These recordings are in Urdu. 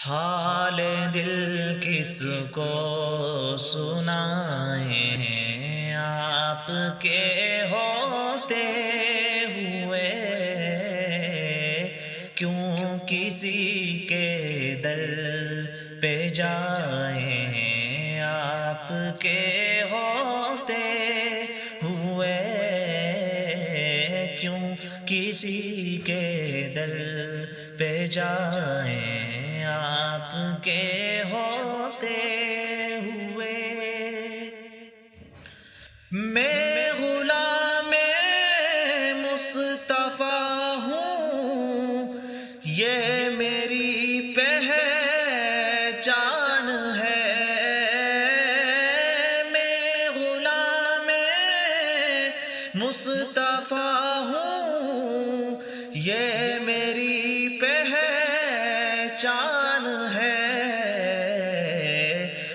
حال دل کس کو سنائیں، آپ کے ہوتے ہوئے کیوں کسی کے در پہ جائیں، آپ کے ہوتے ہوئے کیوں کسی کے در پہ جائیں، آپ کے ہوتے ہوئے۔ میں غلام مصطفیٰ ہوں، یہ میری پہچان ہے، میں غلام مصطفیٰ ہوں، یہ میری پہچان ہے،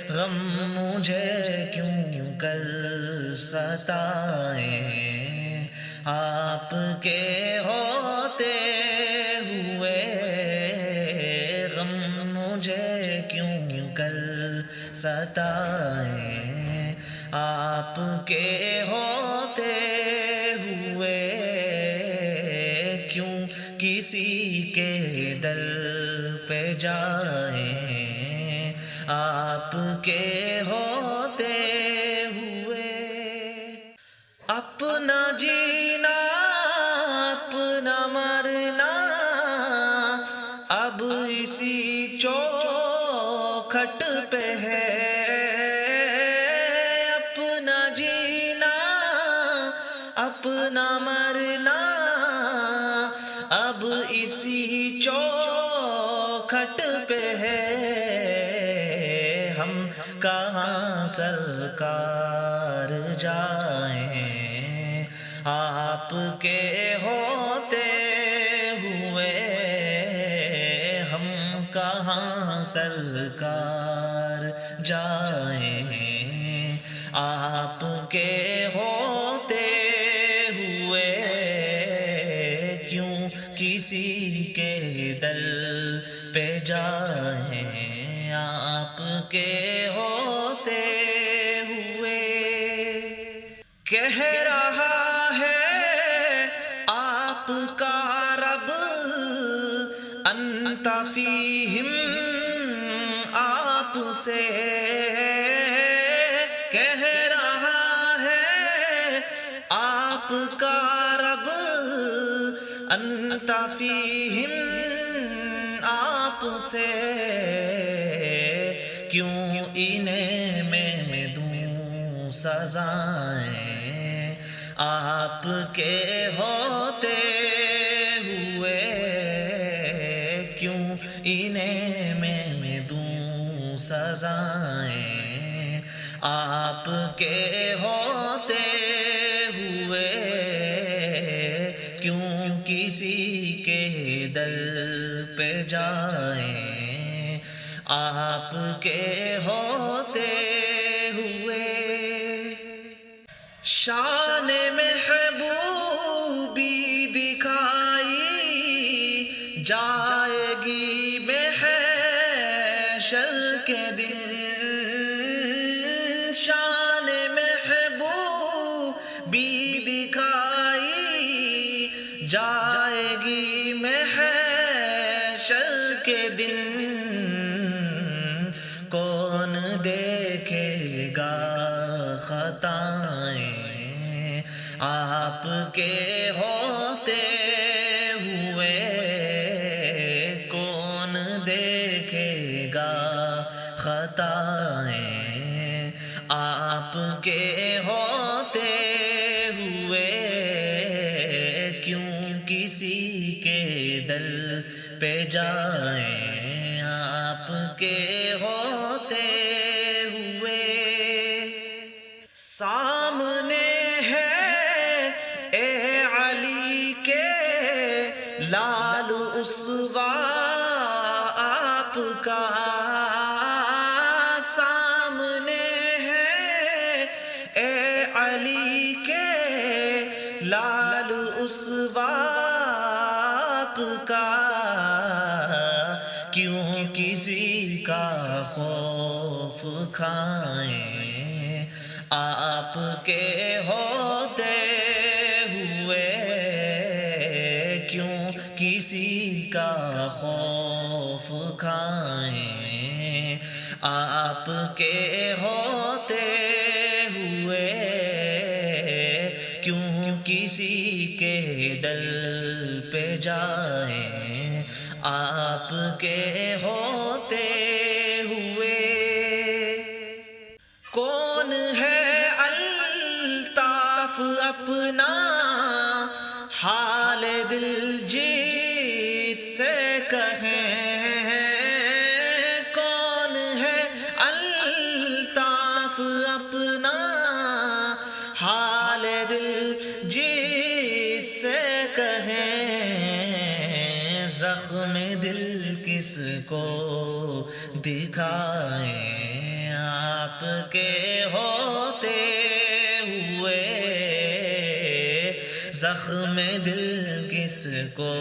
غم مجھے کیوں کر ستائیں، آپ کے ہوتے ہوئے غم مجھے کیوں کر ستائیں، آپ کے ہوتے ہوئے کیوں کسی کے در پہ جائیں، آپ کے ہوتے ہوئے۔ اپنا جینا اپنا مرنا اب اسی چوکھٹ پہ ہے، اپنا جینا اپنا مرنا اب اسی چوکھٹ پہ ہے، ہم کہاں سرکار جائیں، آپ کے ہوتے ہوئے ہم کہاں سرکار جائیں، آپ کے ہوتے ہوئے کیوں کسی کے در پہ جائیں، آپ کے ہوتے ہوئے۔ کہہ رہا ہے آپ کا رب انت فیہم، آپ سے کہہ رہا ہے آپ کا رب انت فیہم، آپ سے کیوں انہیں میں دوں سزائیں، آپ کے ہوتے ہوئے کیوں انہیں میں دوں سزائیں، آپ کے ہوتے ہوئے کیوں کسی کے در پہ جائیں، آپ کے ہوتے ہوئے۔ شان محبوبی دکھائی جائے گی محشر کے دن، شان محبوبی دکھائی جائے گی محشر کے دن، کون دیکھے گا خطائیں، آپ کے ہوتے ہوئے کون دیکھے گا خطائیں، آپ کے ہوتے ہوئے کیوں کسی کے در پہ جائیں، آپ کے ہوتے ہوئے۔ سامنے ہے اے علی کے لال اسوہ آپ کا، سامنے ہے اے علی کے لال اسوہ آپ کا، کیوں کسی کسی کا خوف کھائیں، آپ کے ہوتے ہوئے کیوں کسی کا خوف کھائیں، آپ کے ہوتے ہوئے کیوں کسی کے دل پہ جائیں، آپ کے ہوتے ہوئے کون ہے الطاف اپنا حال دل جس سے کہیں، کون ہے الطاف اپنا حال دل جس سے کہیں، زخم دل کس کو دکھائیں، آپ کے ہوتے ہوئے زخم دل کس کو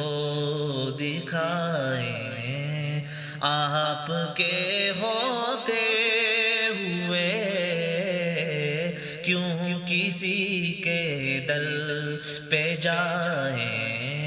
دکھائیں، آپ کے ہوتے ہوئے کیوں کسی کے دل پہ جائیں،